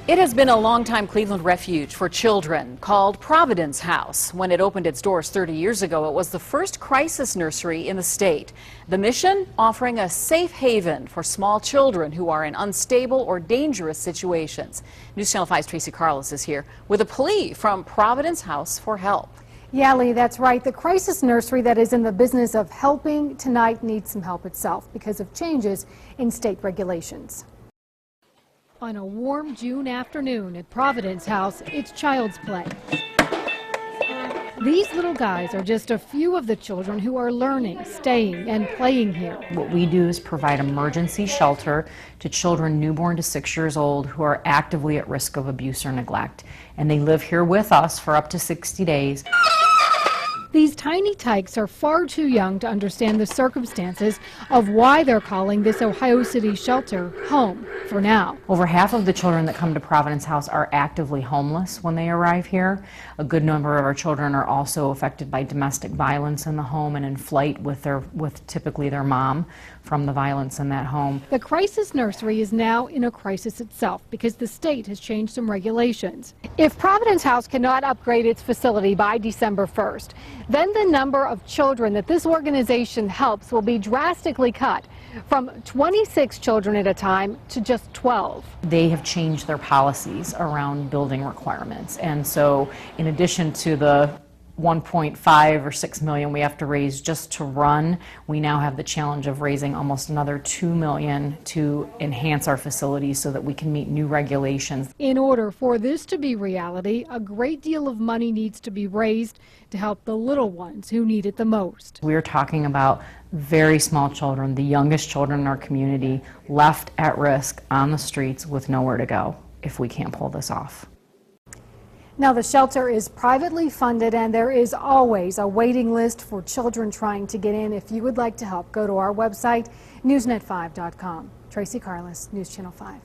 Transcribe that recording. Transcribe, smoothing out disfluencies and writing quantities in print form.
It has been a long-time Cleveland refuge for children called Providence House. When it opened its doors 30 years ago, it was the first crisis nursery in the state. The mission, offering a safe haven for small children who are in unstable or dangerous situations. News Channel 5's Tracy Carlos is here with a plea from Providence House for help. Yeah, Lee, that's right. The crisis nursery that is in the business of helping tonight needs some help itself because of changes in state regulations. On a warm June afternoon at Providence House, it's child's play. These little guys are just a few of the children who are learning, staying, and playing here. What we do is provide emergency shelter to children newborn to 6 years old who are actively at risk of abuse or neglect. And they live here with us for up to 60 days. These tiny tykes are far too young to understand the circumstances of why they're calling this Ohio City shelter home for now. Over half of the children that come to Providence House are actively homeless when they arrive here. A good number of our children are also affected by domestic violence in the home and in flight with typically their mom from the violence in that home. The crisis nursery is now in a crisis itself because the state has changed some regulations. If Providence House cannot upgrade its facility by December 1st, then the number of children that this organization helps will be drastically cut from 26 children at a time to just 12. They have changed their policies around building requirements, and so in addition to the 1.5 or 6 million we have to raise just to run, we now have the challenge of raising almost another 2 million to enhance our facilities so that we can meet new regulations. In order for this to be reality, a great deal of money needs to be raised to help the little ones who need it the most. We're talking about very small children, the youngest children in our community, left at risk on the streets with nowhere to go if we can't pull this off. Now, the shelter is privately funded and there is always a waiting list for children trying to get in. If you would like to help, go to our website, newsnet5.com. Tracy Carlos, News Channel 5.